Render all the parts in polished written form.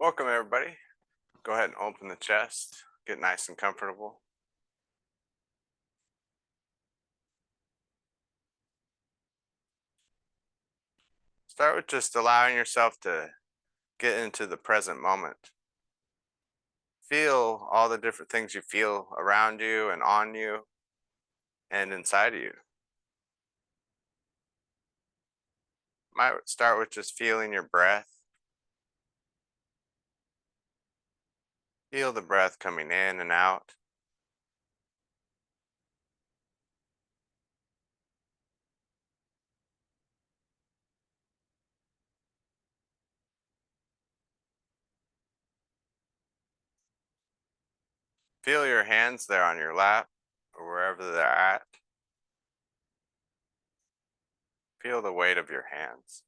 Welcome, everybody. Go ahead and open the chest. Get nice and comfortable. Start with just allowing yourself to get into the present moment. Feel all the different things you feel around you and on you and inside of you. Might start with just feeling your breath. Feel the breath coming in and out. Feel your hands there on your lap or wherever they're at. Feel the weight of your hands.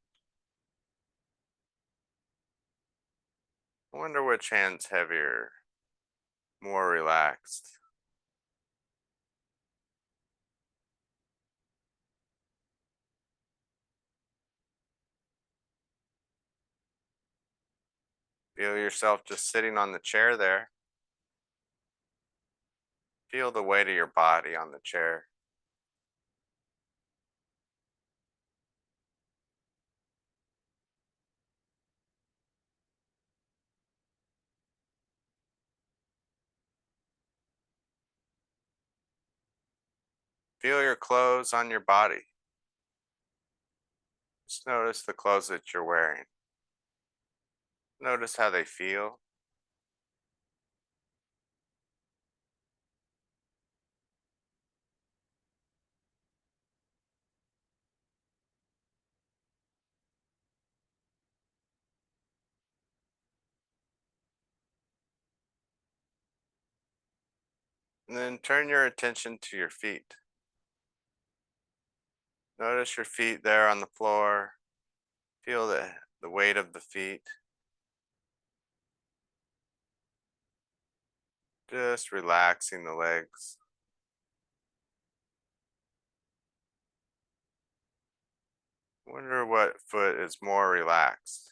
I wonder which hand's heavier, more relaxed. Feel yourself just sitting on the chair there. Feel the weight of your body on the chair. Feel your clothes on your body. Just notice the clothes that you're wearing. Notice how they feel. And then turn your attention to your feet. Notice your feet there on the floor. Feel the weight of the feet. Just relaxing the legs. Wonder what foot is more relaxed.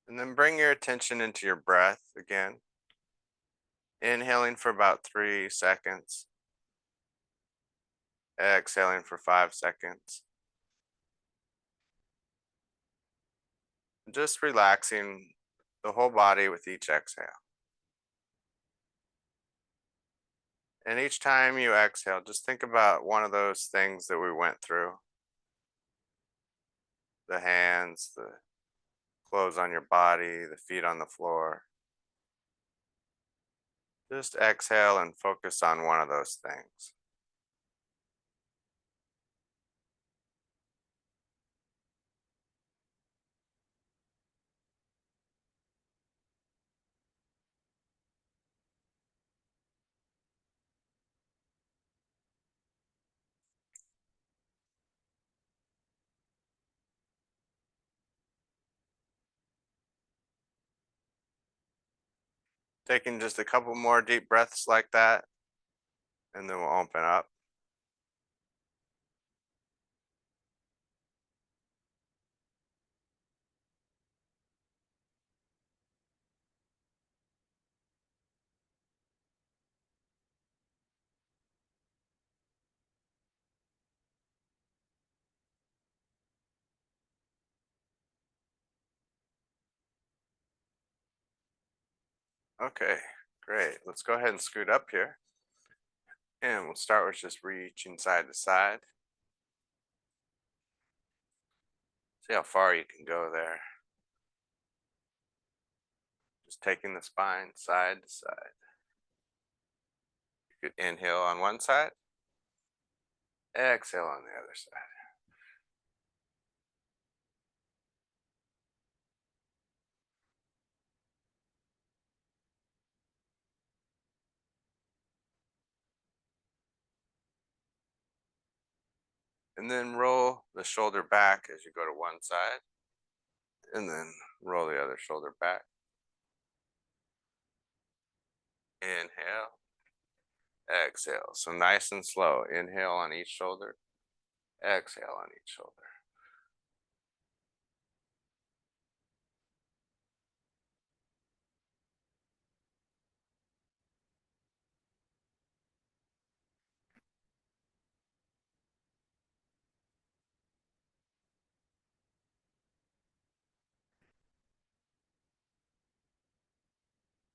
And then bring your attention into your breath again. Inhaling for about 3 seconds. Exhaling for 5 seconds. Just relaxing the whole body with each exhale. And each time you exhale, just think about one of those things that we went through: the hands, the clothes on your body, the feet on the floor. Just exhale and focus on one of those things. Taking just a couple more deep breaths like that, and then we'll open up. Okay, great. Let's go ahead and scoot up here. And we'll start with just reaching side to side. See how far you can go there. Just taking the spine side to side. You could inhale on one side, exhale on the other side. And then roll the shoulder back as you go to one side, and then Roll the other shoulder back. Inhale, exhale. So nice and slow. Inhale on each shoulder, exhale on each shoulder.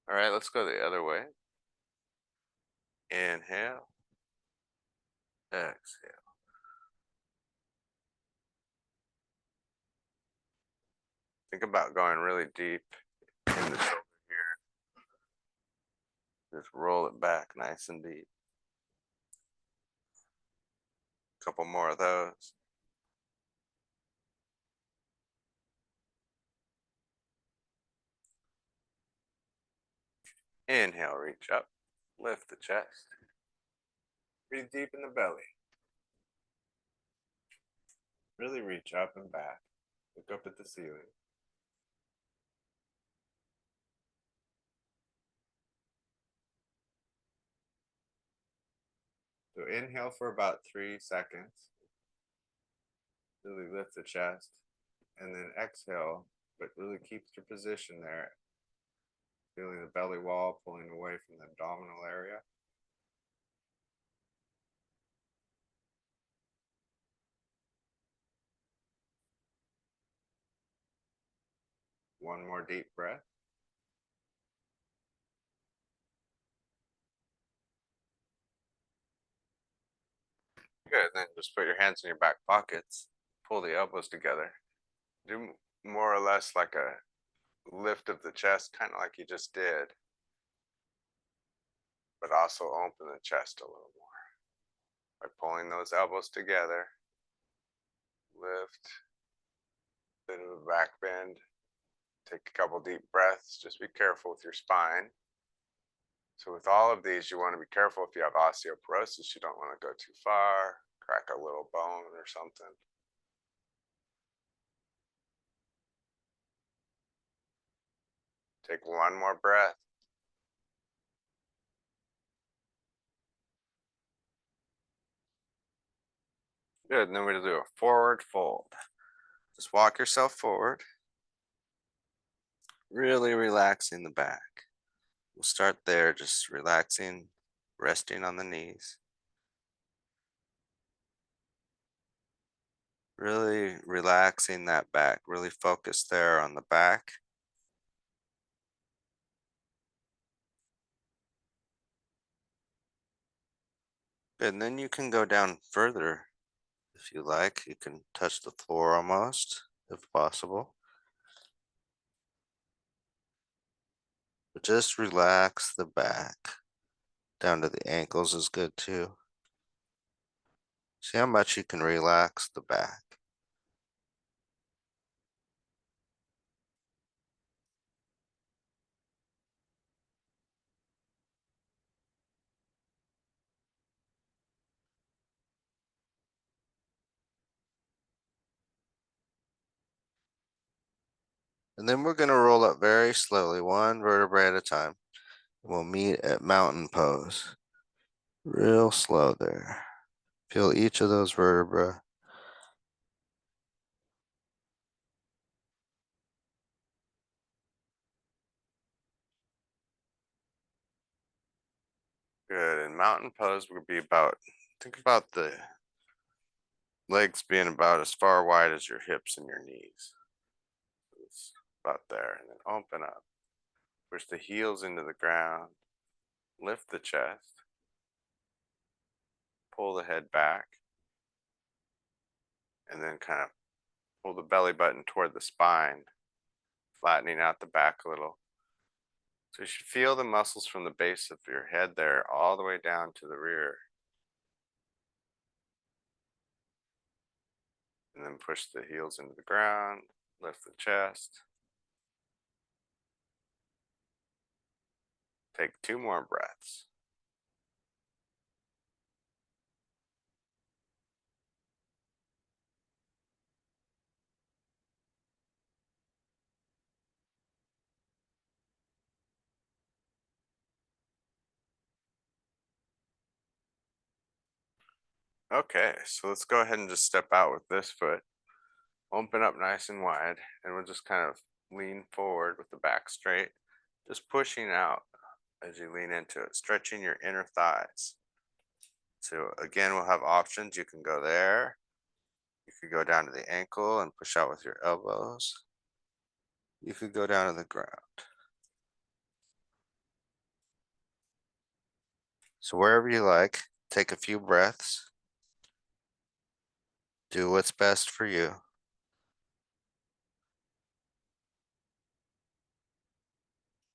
All right, let's go the other way. Inhale, exhale. Think about going really deep in the shoulder here. Just roll it back nice and deep. Couple more of those. Inhale, reach up, lift the chest. Breathe deep in the belly. Really reach up and back. Look up at the ceiling. So inhale for about 3 seconds. Really lift the chest. And then exhale, but really keeps your position there. Feeling the belly wall pulling away from the abdominal area. One more deep breath. Good. Then just put your hands in your back pockets. Pull the elbows together. Do more or less like a lift of the chest, kind of like you just did, but also open the chest a little more by pulling those elbows together. Lift, bit of a back bend. Take a couple deep breaths. Just be careful with your spine. So with all of these, you want to be careful if you have osteoporosis. You don't want to go too far, crack a little bone or something. Take one more breath. Good. And then we'll do a forward fold. Just walk yourself forward, really relaxing the back. We'll start there, just relaxing, resting on the knees. Really relaxing that back, really focus there on the back. Good. And then you can go down further if you like. You can touch the floor almost, if possible. But just relax the back. Down to the ankles is good too. See how much you can relax the back. And then we're going to roll up very slowly, one vertebrae at a time. We'll meet at mountain pose. Real slow there. Feel each of those vertebrae. Good. And mountain pose would be about, think about the legs being about as far wide as your hips and your knees. It's about there. And then open up. Push the heels into the ground. Lift the chest. Pull the head back. And then kind of pull the belly button toward the spine, flattening out the back a little. So you should feel the muscles from the base of your head there all the way down to the rear. And then push the heels into the ground, lift the chest. Take 2 more breaths. Okay, so let's go ahead and just step out with this foot. Open up nice and wide, and we'll just kind of lean forward with the back straight, just pushing out as you lean into it, stretching your inner thighs. So again, we'll have options. You can go there. You could go down to the ankle and push out with your elbows. You could go down to the ground. So wherever you like, take a few breaths. Do what's best for you.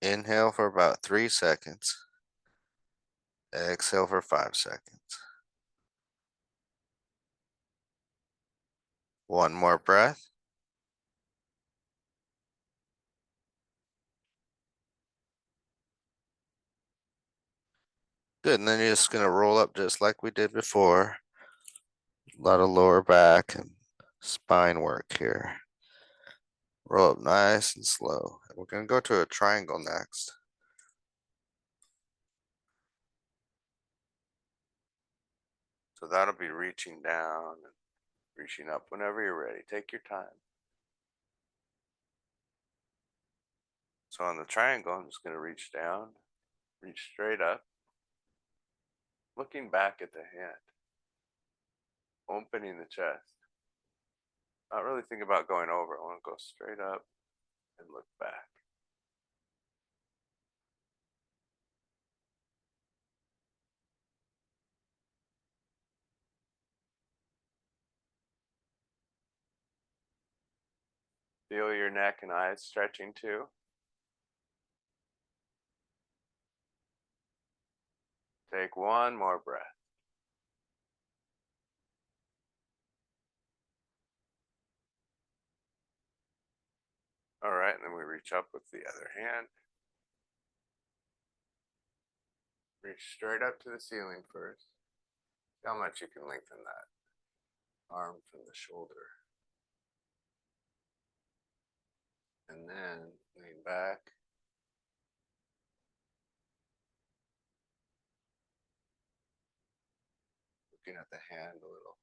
Inhale for about 3 seconds. Exhale for 5 seconds. One more breath. Good, and then you're just gonna roll up just like we did before. A lot of lower back and spine work here. Roll up nice and slow. And we're gonna go to a triangle next. So that'll be reaching down and reaching up whenever you're ready. Take your time. So on the triangle, I'm just gonna reach down, reach straight up, looking back at the hand, opening the chest. Not really think about going over. I want to go straight up and look back. Feel your neck and eyes stretching too. Take one more breath. All right, and then we reach up with the other hand. Reach straight up to the ceiling first. See how much you can lengthen that arm from the shoulder. And then lean back. Looking at the hand a little.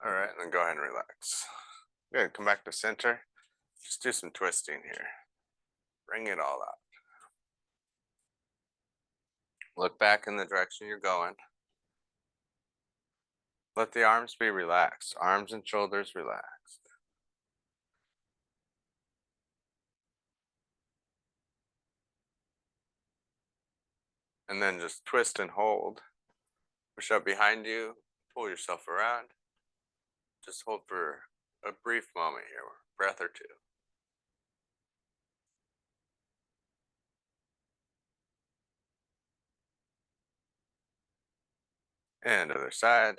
All right, and then go ahead and relax. Good, come back to center. Just do some twisting here. Bring it all out. Look back in the direction you're going. Let the arms be relaxed, arms and shoulders relaxed. And then just twist and hold. Push up behind you, pull yourself around. Just hold for a brief moment here, breath or two. And other side.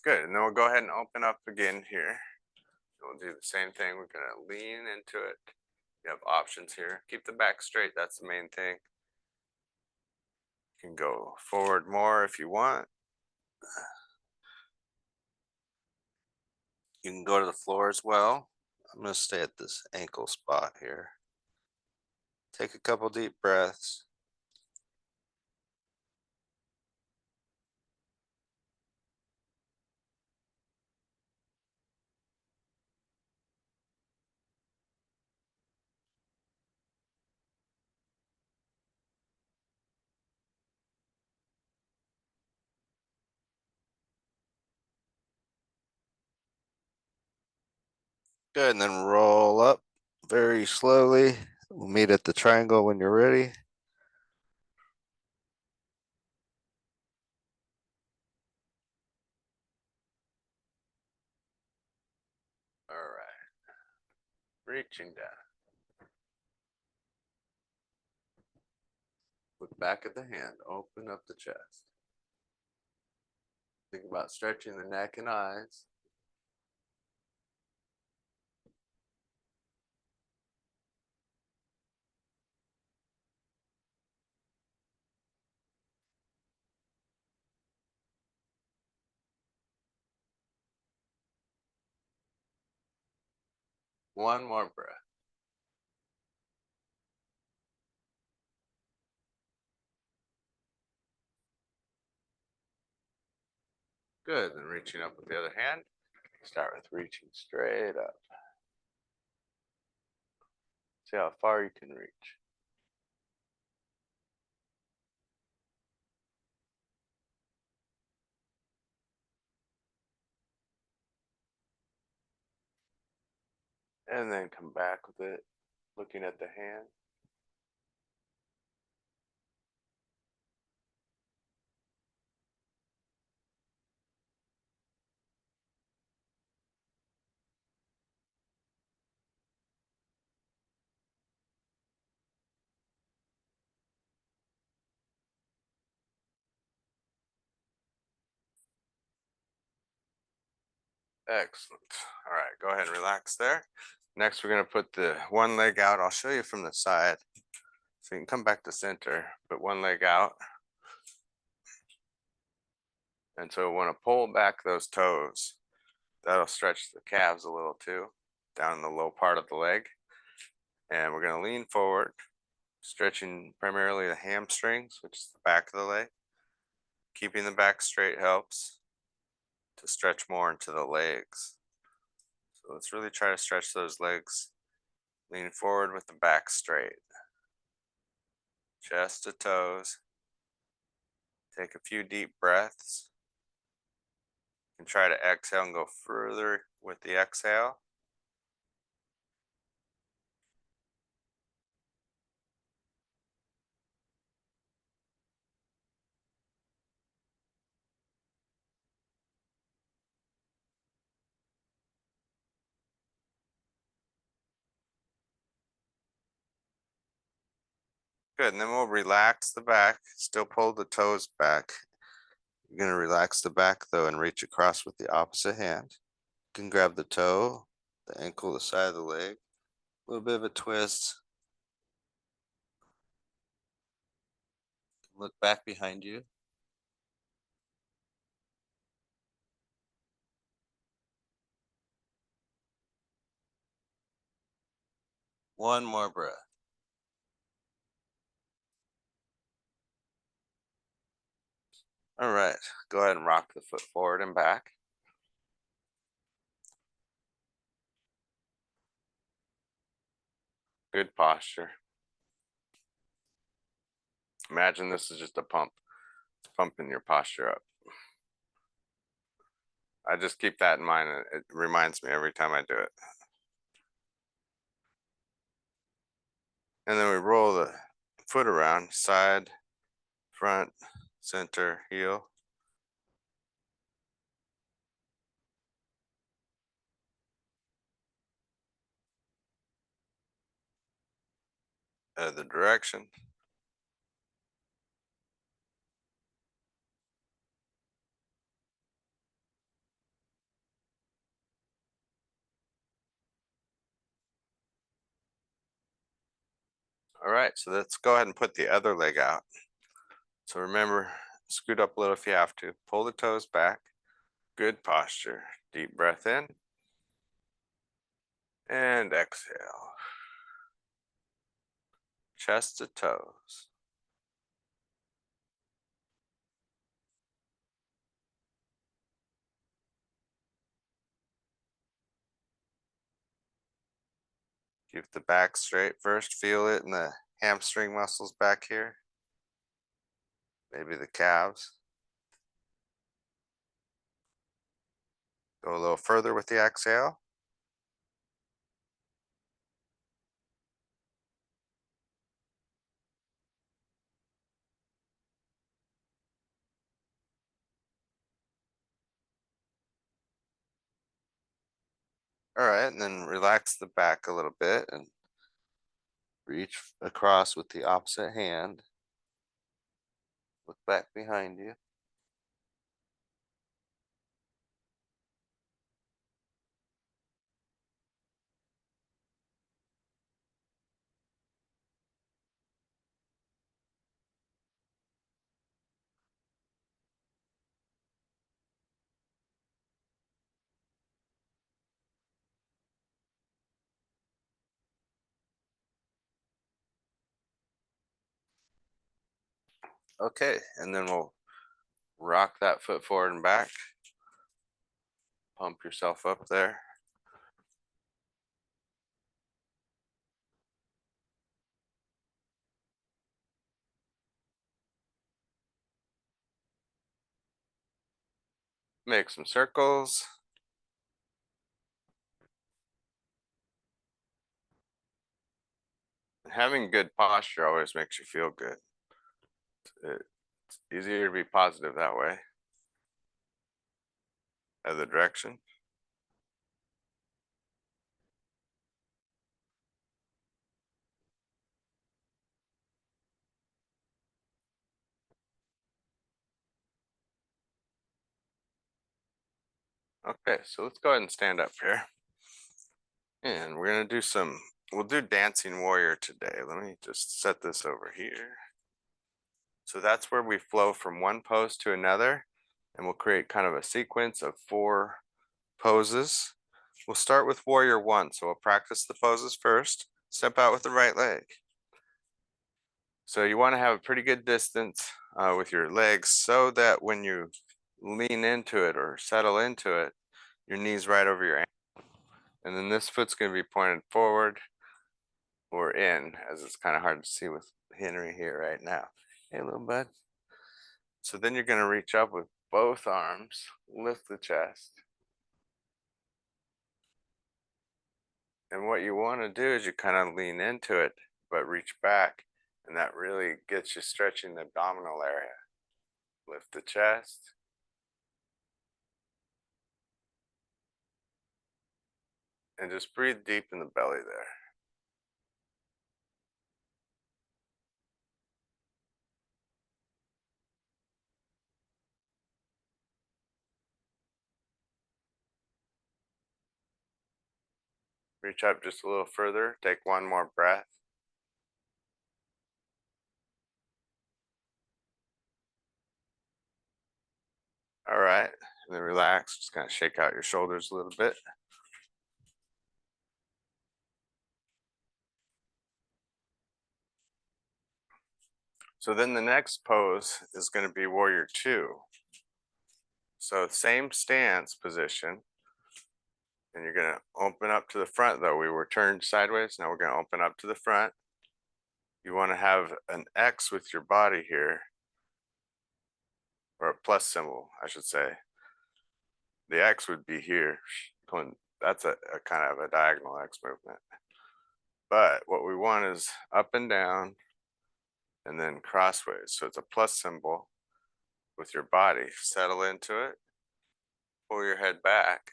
Good, and then we'll go ahead and open up again here. We'll do the same thing. We're gonna lean into it. You have options here. Keep the back straight, that's the main thing. You can go forward more if you want. You can go to the floor as well. I'm gonna stay at this ankle spot here. Take a couple deep breaths. Good, and then roll up very slowly. We'll meet at the triangle when you're ready. All right, reaching down. Look back of the hand. Open up the chest. Think about stretching the neck and eyes. One more breath. Good. And reaching up with the other hand. Start with reaching straight up. See how far you can reach. And then come back with it, looking at the hand. Excellent. All right, go ahead and relax there. Next, we're going to put the one leg out. I'll show you from the side. So you can come back to center, put one leg out. And so we want to pull back those toes. That'll stretch the calves a little too, down in the low part of the leg. And we're going to lean forward, stretching primarily the hamstrings, which is the back of the leg. Keeping the back straight helps to stretch more into the legs. So let's really try to stretch those legs. Lean forward with the back straight. Chest to toes. Take a few deep breaths. You can try to exhale and go further with the exhale. Good, and then we'll relax the back, still pull the toes back. You're gonna relax the back though and reach across with the opposite hand. You can grab the toe, the ankle, the side of the leg, a little bit of a twist. Look back behind you. One more breath. All right, go ahead and rock the foot forward and back. Good posture. Imagine this is just a pump. It's pumping your posture up. I just keep that in mind. It reminds me every time I do it. And then we roll the foot around, side, front, center, heel. Other direction. All right, so let's go ahead and put the other leg out. So remember, scoot up a little if you have to. Pull the toes back. Good posture. Deep breath in. And exhale. Chest to toes. Keep the back straight first. Feel it in the hamstring muscles back here. Maybe the calves. Go a little further with the exhale. All right, and then relax the back a little bit and reach across with the opposite hand. Look back behind you. Okay, and then we'll rock that foot forward and back. Pump yourself up there. Make some circles. Having good posture always makes you feel good. It's easier to be positive that way. Other direction. Okay, so let's go ahead and stand up here. And we're gonna do we'll do Dancing Warrior today. Let me just set this over here. So that's where we flow from one pose to another, and we'll create kind of a sequence of 4 poses. We'll start with Warrior 1, so we'll practice the poses first. Step out with the right leg. So you wanna have a pretty good distance with your legs so that when you lean into it or settle into it, your knee's right over your ankle. And then this foot's gonna be pointed forward or in, as it's kind of hard to see with Henry here right now. Hey, little bud. So then you're gonna reach up with both arms, lift the chest. And what you wanna do is you kind of lean into it, but reach back. And that really gets you stretching the abdominal area. Lift the chest. And just breathe deep in the belly there. Reach up just a little further. Take one more breath. All right. And then relax. Just kind of shake out your shoulders a little bit. So then the next pose is going to be Warrior 2. So same stance position. And you're going to open up to the front though. We were turned sideways. Now we're going to open up to the front. You want to have an X with your body here, or a plus symbol, I should say. The X would be here. That's a kind of a diagonal X movement. But what we want is up and down and then crossways. So it's a plus symbol with your body. Settle into it, pull your head back,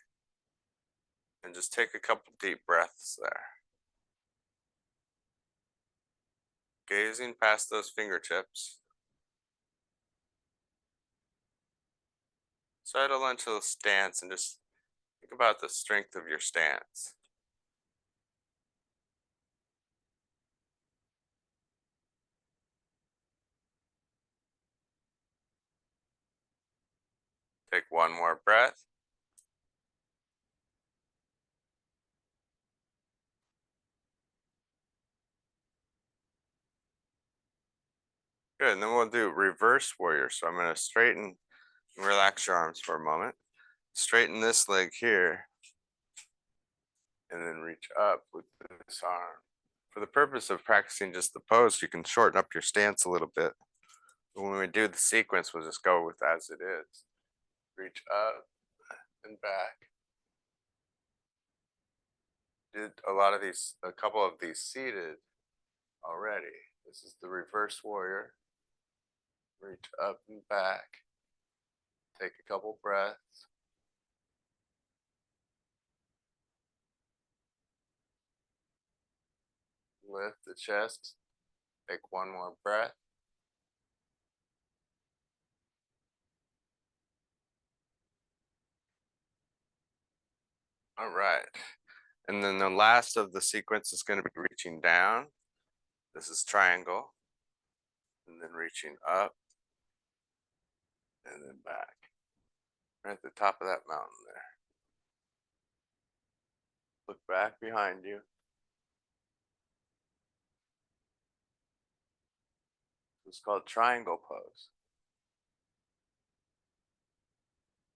and just take a couple deep breaths there. Gazing past those fingertips. Settle into the stance and just think about the strength of your stance. Take one more breath. Good, and then we'll do reverse warrior. So I'm gonna straighten and relax your arms for a moment. Straighten this leg here, and then reach up with this arm. For the purpose of practicing just the pose, you can shorten up your stance a little bit. But when we do the sequence, we'll just go with as it is. Reach up and back. Did a couple of these seated already. This is the reverse warrior. Reach up and back. Take a couple breaths. Lift the chest. Take one more breath. All right. And then the last of the sequence is going to be reaching down. This is triangle. And then reaching up. And then back. Right at the top of that mountain there. Look back behind you. It's called triangle pose.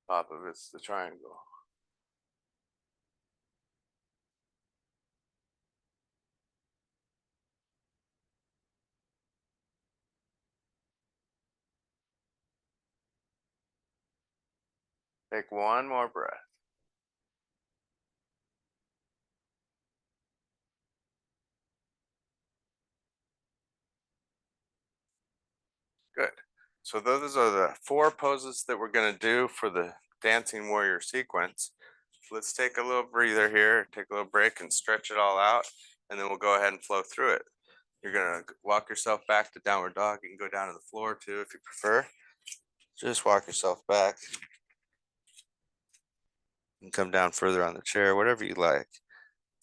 Top of it's the triangle. Take one more breath. Good. So those are the 4 poses that we're going to do for the dancing warrior sequence. Let's take a little breather here, take a little break and stretch it all out, and then we'll go ahead and flow through it. You're going to walk yourself back to downward dog. You can go down to the floor too if you prefer. Just walk yourself back and come down further on the chair, whatever you like.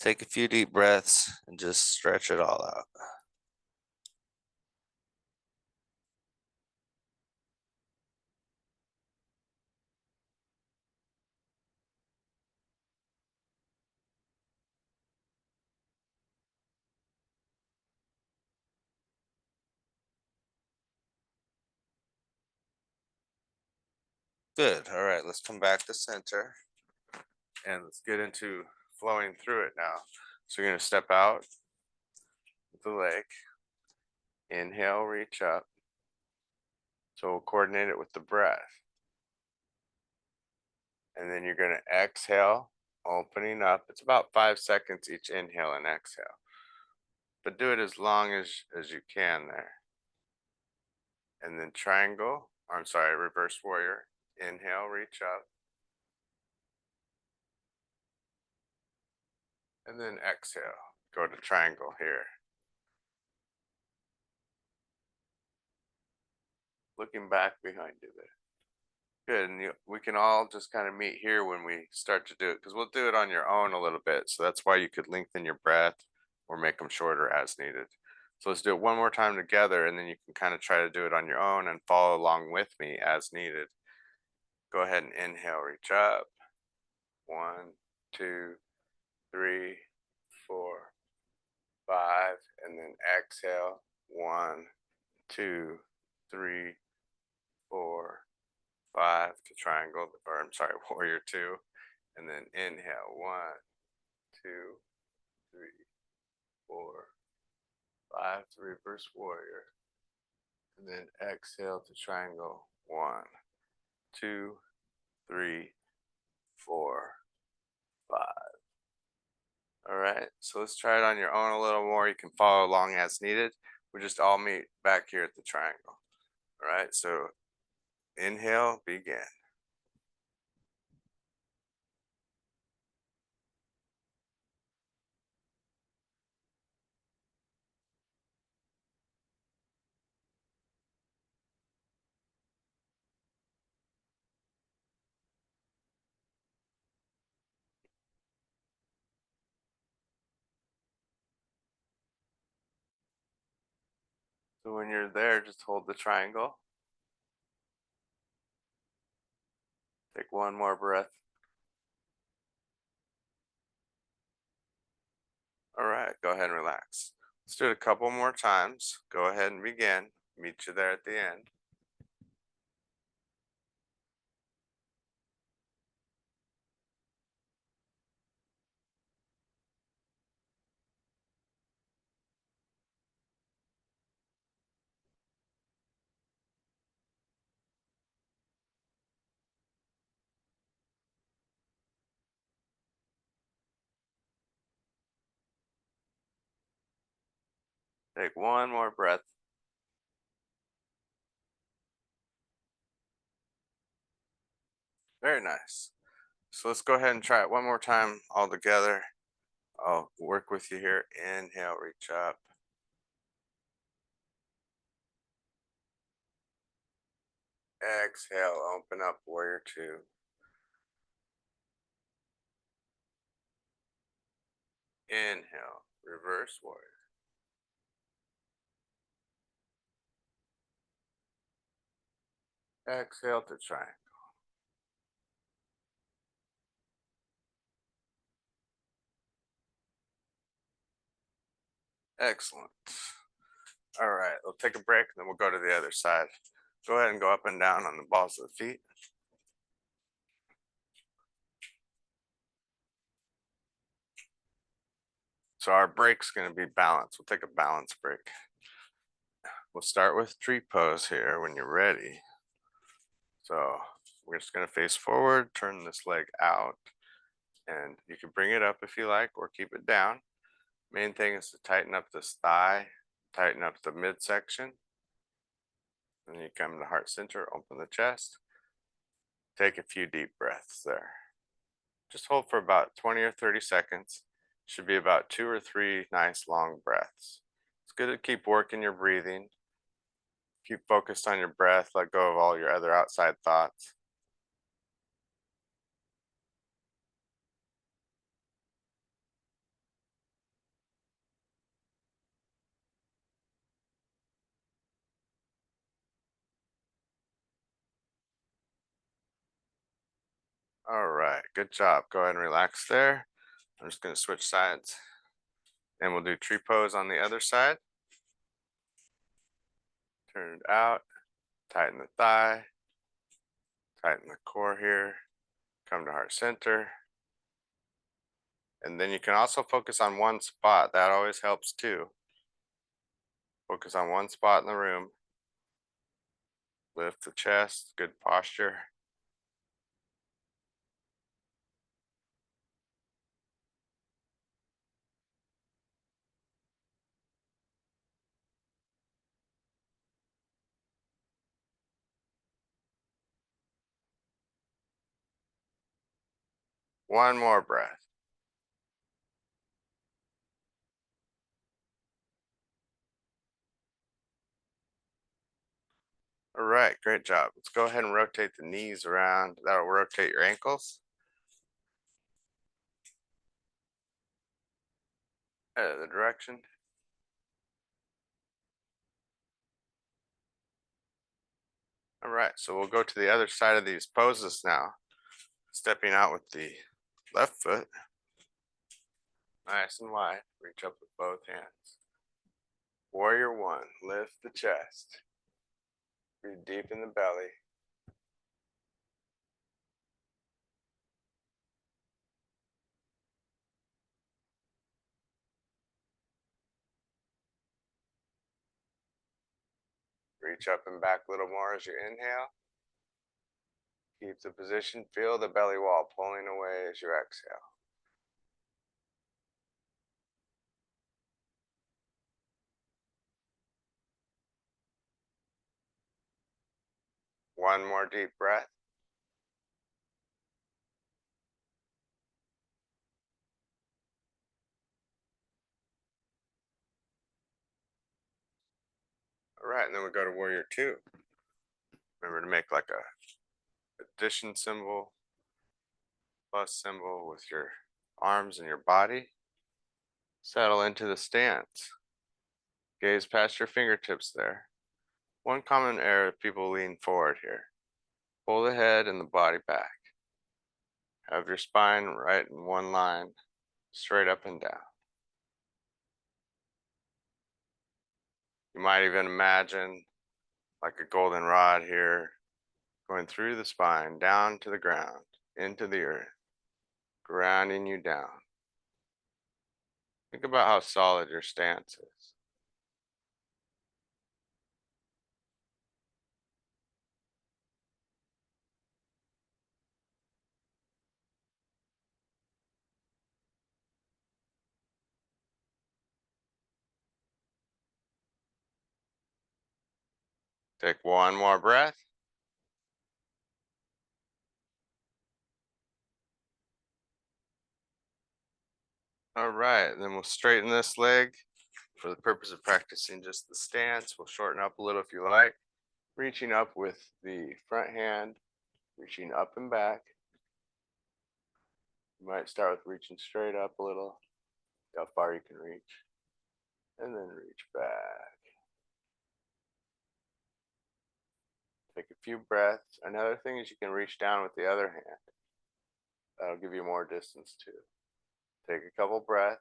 Take a few deep breaths and just stretch it all out. Good. All right, let's come back to center and let's get into flowing through it now. So you're going to step out with the leg. Inhale, reach up. So we'll coordinate it with the breath. And then you're going to exhale, opening up. It's about 5 seconds each inhale and exhale. But do it as long as you can there. And then triangle, I'm sorry, reverse warrior. Inhale, reach up. And then exhale, go to triangle here. Looking back behind you there. Good, and we can all just kind of meet here when we start to do it, because we'll do it on your own a little bit. So that's why you could lengthen your breath or make them shorter as needed. So let's do it one more time together, and then you can kind of try to do it on your own and follow along with me as needed. Go ahead and inhale, reach up. 1, 2, 3, 4, 5, and then exhale. 1, 2, 3, 4, 5 to triangle, or I'm sorry, warrior 2, and then inhale. 1, 2, 3, 4, 5 to reverse warrior, and then exhale to triangle. 1, 2, 3, 4, 5. All right, so let's try it on your own a little more. You can follow along as needed. We just all meet back here at the triangle. All right, so inhale, begin. So when you're there, just hold the triangle. Take one more breath. All right, go ahead and relax. Let's do it a couple more times. Go ahead and begin. Meet you there at the end. Take one more breath. Very nice. So let's go ahead and try it one more time all together. I'll work with you here. Inhale, reach up. Exhale, open up, warrior 2. Inhale, reverse warrior. Exhale to triangle. Excellent. All right, we'll take a break and then we'll go to the other side. Go ahead and go up and down on the balls of the feet. So our break's going to be balance. We'll take a balance break. We'll start with tree pose here when you're ready. So we're just going to face forward, turn this leg out, and you can bring it up if you like or keep it down. Main thing is to tighten up this thigh, tighten up the midsection. Then you come to heart center, open the chest. Take a few deep breaths there. Just hold for about 20 or 30 seconds. Should be about 2 or 3 nice long breaths. It's good to keep working your breathing. Keep focused on your breath, let go of all your other outside thoughts. All right, good job. Go ahead and relax there. I'm just going to switch sides. And we'll do tree pose on the other side. Turn it out, tighten the thigh, tighten the core here, come to heart center. And then you can also focus on one spot. That always helps too. Focus on one spot in the room. Lift the chest, good posture. One more breath. All right, great job. Let's go ahead and rotate the knees around. That'll rotate your ankles. The direction. All right, so we'll go to the other side of these poses now. Stepping out with the left foot. Nice and wide. Reach up with both hands. Warrior one, lift the chest. Breathe deep in the belly. Reach up and back a little more as you inhale. Keep the position, feel the belly wall pulling away as you exhale. One more deep breath. All right, and then we go to warrior two. Remember to make like a addition symbol, plus symbol with your arms and your body. Settle into the stance. Gaze past your fingertips there. One common error, people lean forward here. Pull the head and the body back. Have your spine right in one line, straight up and down. You might even imagine like a golden rod here, going through the spine, down to the ground, into the earth, grounding you down. Think about how solid your stance is. Take one more breath. All right, then we'll straighten this leg for the purpose of practicing just the stance. We'll shorten up a little if you like. Reaching up with the front hand, reaching up and back. You might start with reaching straight up a little. how far you can reach. And then reach back. Take a few breaths. Another thing is you can reach down with the other hand. That'll give you more distance too. Take a couple breaths.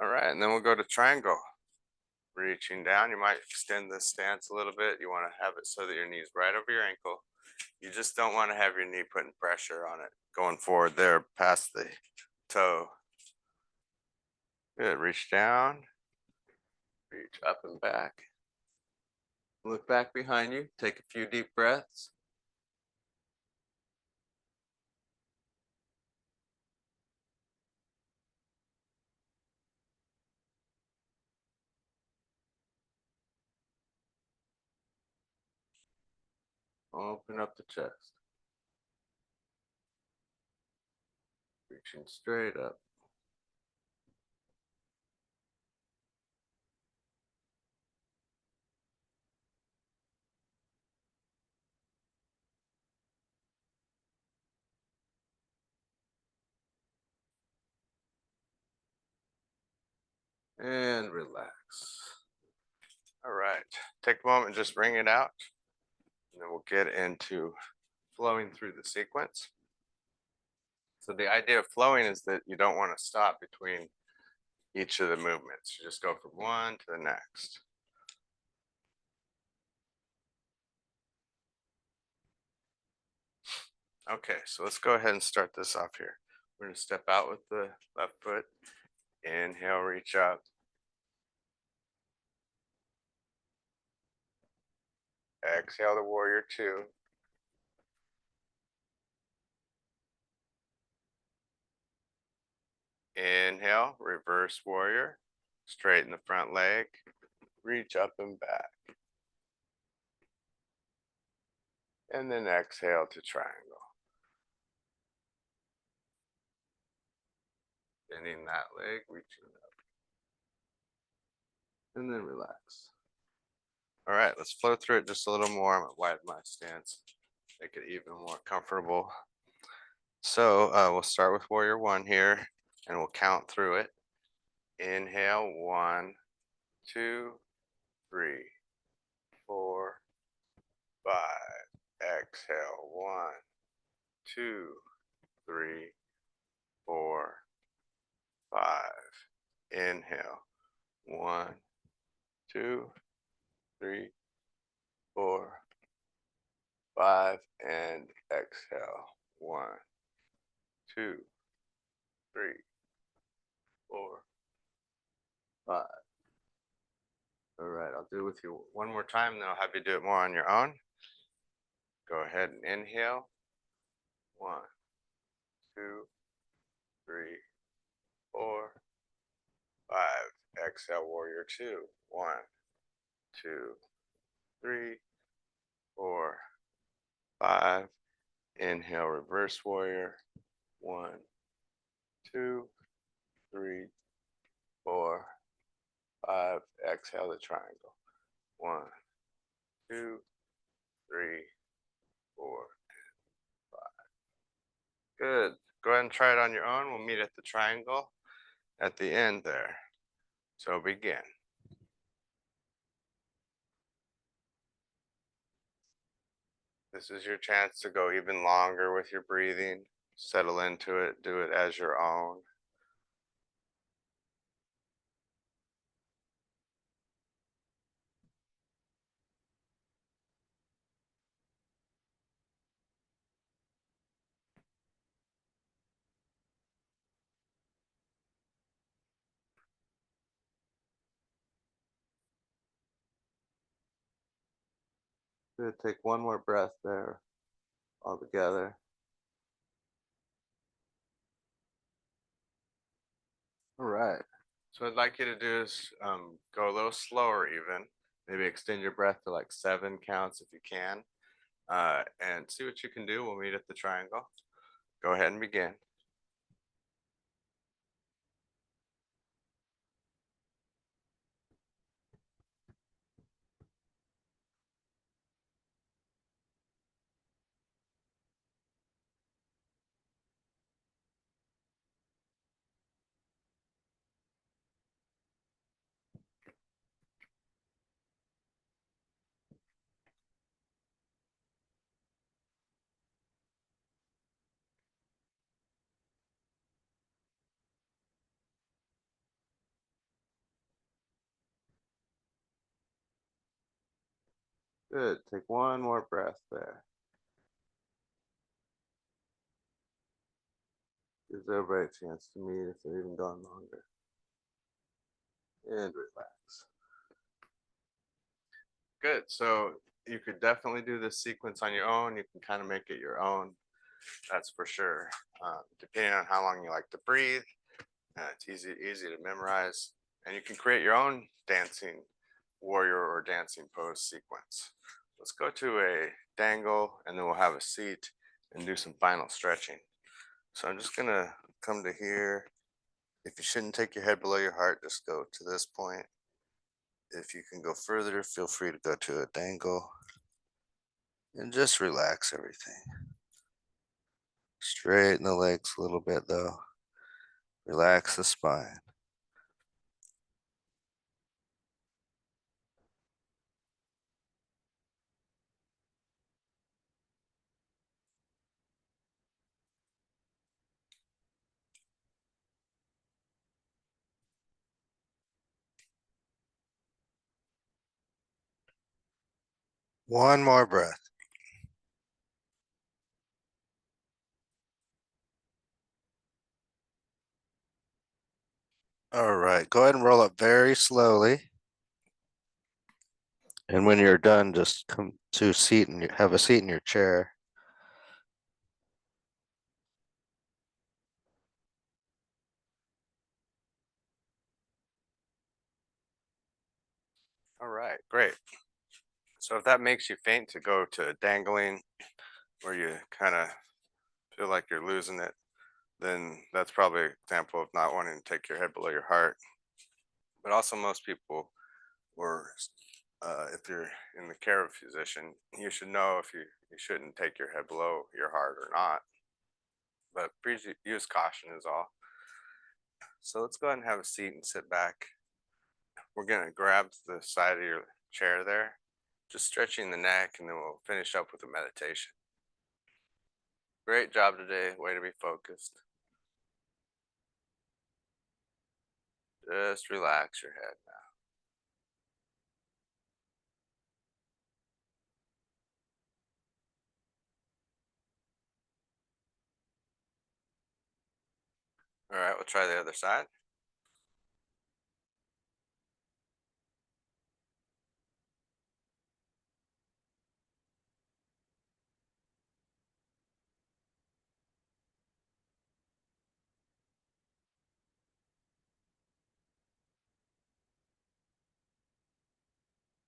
All right, and then we'll go to triangle. Reaching down, you might extend this stance a little bit. You want to have it so that your knee's right over your ankle. You just don't want to have your knee putting pressure on it going forward there past the toe. Good, reach down, reach up and back. Look back behind you, take a few deep breaths. Open up the chest. Reaching straight up. And relax. All right, take a moment and just bring it out. And then we'll get into flowing through the sequence. So the idea of flowing is that you don't want to stop between each of the movements. You just go from one to the next. Okay, so let's go ahead and start this off here. We're going to step out with the left foot. Inhale, reach up. Exhale the warrior two. Inhale, reverse warrior. Straighten the front leg. Reach up and back. And then exhale to triangle. Bending that leg, reaching up. And then relax. All right, let's flow through it just a little more. I'm gonna widen my stance, make it even more comfortable. So we'll start with warrior one here and we'll count through it. Inhale, 1, 2, 3, 4, 5. Exhale, 1, 2, 3, 4, 5. Inhale, 1, 2, 3, 4, 5, and exhale, 1, 2, 3, 4, 5. All right, I'll do it with you one more time, then I'll have you do it more on your own. Go ahead and inhale. 1, 2, 3, 4, 5. Exhale, warrior two. 1, 2, 3, 4, 5. Inhale, reverse warrior. 1, 2, 3, 4, 5. Exhale the triangle. 1, 2, 3, 4, 5. Good. Go ahead and try it on your own. We'll meet at the triangle at the end there. So begin. This is your chance to go even longer with your breathing. Settle into it. Do it as your own. Good. Take one more breath there all together. All right. So what I'd like you to do is go a little slower even. Maybe extend your breath to like 7 counts if you can. and see what you can do. We'll meet at the triangle. Go ahead and begin. Good. Take one more breath there. Gives everybody a chance to meet if they're even gone longer. And relax. Good. So you could definitely do this sequence on your own. You can kind of make it your own. That's for sure. Depending on how long you like to breathe, it's easy to memorize, and you can create your own dancing warrior or dancing pose sequence. Let's go to a dangle, and then we'll have a seat and do some final stretching. So I'm just gonna come to here. If you shouldn't take your head below your heart, just go to this point. If you can go further, feel free to go to a dangle and just relax everything. Straighten the legs a little bit though. Relax the spine. One more breath. All right, go ahead and roll up very slowly. And when you're done, just come to a seat and have a seat in your chair. All right, great. So if that makes you faint to go to dangling, where you kind of feel like you're losing it, then that's probably an example of not wanting to take your head below your heart. But also most people, or if you're in the care of a physician, you should know if you shouldn't take your head below your heart or not. But please use caution is all. So let's go ahead and have a seat and sit back. We're gonna grab the side of your chair there, just stretching the neck, and then we'll finish up with a meditation. Great job today. Way to be focused. Just relax your head now. All right, we'll try the other side.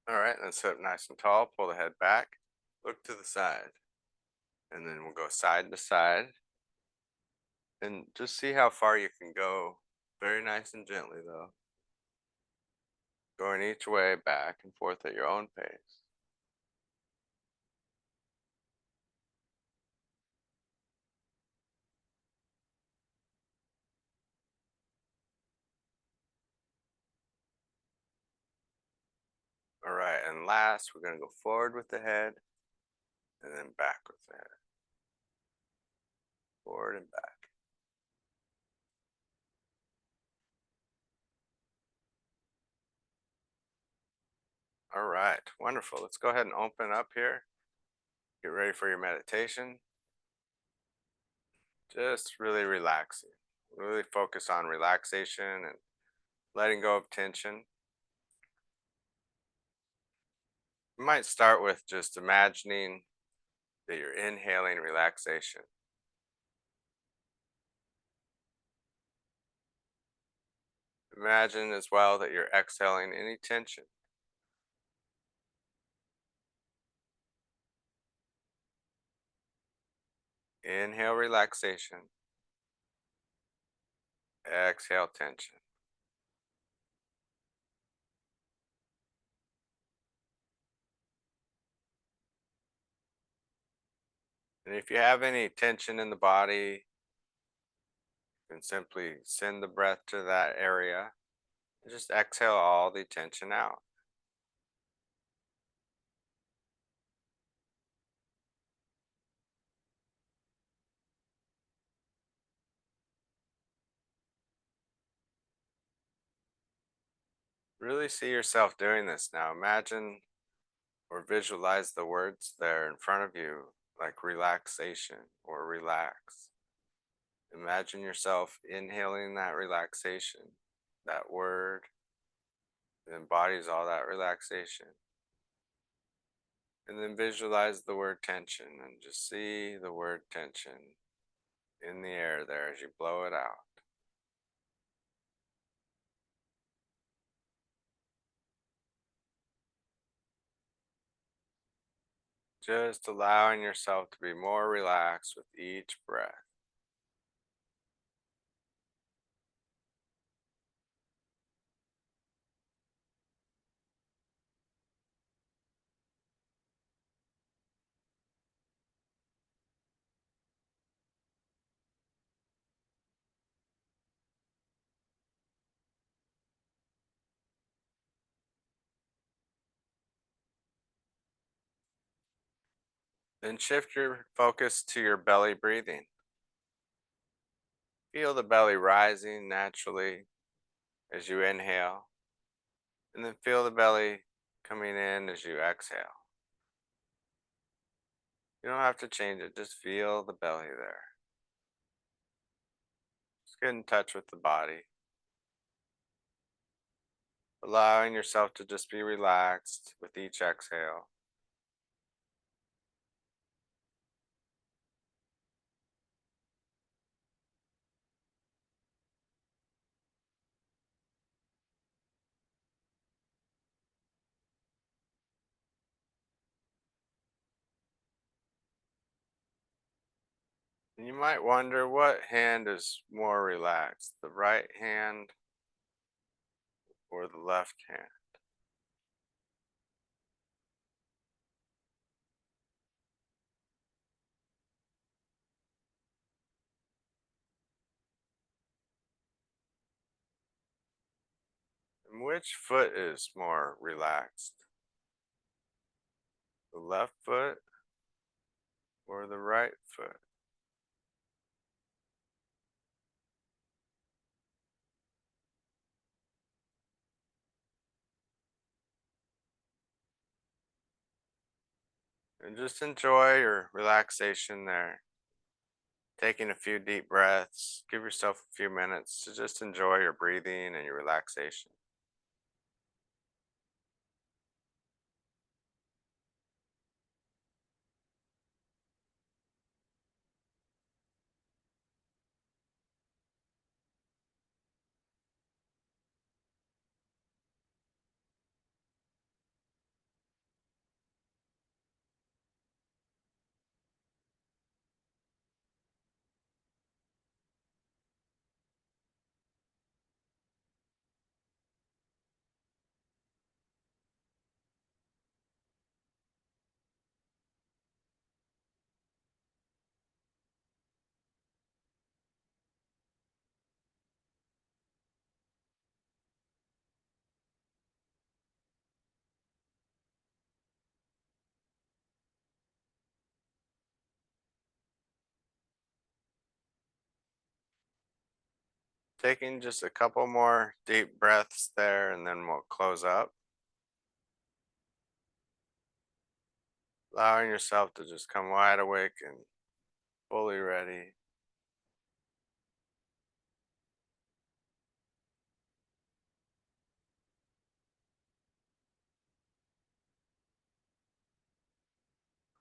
All right, then sit up nice and tall. Pull the head back. Look to the side. And then we'll go side to side. And just see how far you can go. Very nice and gently, though. Going each way back and forth at your own pace. All right, and last, we're going to go forward with the head and then back with the head. Forward and back. All right, wonderful. Let's go ahead and open up here. Get ready for your meditation. Just really relaxing. Really focus on relaxation and letting go of tension. You might start with just imagining that you're inhaling relaxation. Imagine as well that you're exhaling any tension. Inhale, relaxation. Exhale, tension. And if you have any tension in the body, you can simply send the breath to that area and just exhale all the tension out. Really see yourself doing this now. Imagine or visualize the words there in front of you, like relaxation or relax. Imagine yourself inhaling that relaxation, that word, it embodies all that relaxation. And then visualize the word tension and just see the word tension in the air there as you blow it out. Just allowing yourself to be more relaxed with each breath. Then shift your focus to your belly breathing. Feel the belly rising naturally as you inhale, and then feel the belly coming in as you exhale. You don't have to change it, just feel the belly there. Just get in touch with the body, allowing yourself to just be relaxed with each exhale. And you might wonder what hand is more relaxed, the right hand or the left hand. And which foot is more relaxed? The left foot or the right foot? And just enjoy your relaxation there. Taking a few deep breaths, give yourself a few minutes to just enjoy your breathing and your relaxation. Taking just a couple more deep breaths there, and then we'll close up. Allowing yourself to just come wide awake and fully ready.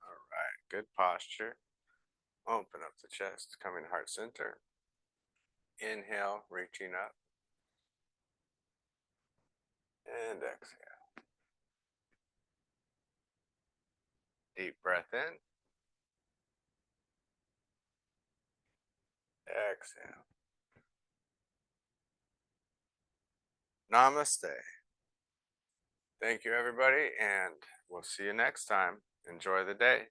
All right, good posture. Open up the chest, coming heart center. Inhale, reaching up. And exhale. Deep breath in. Exhale. Namaste. Thank you, everybody, and we'll see you next time. Enjoy the day.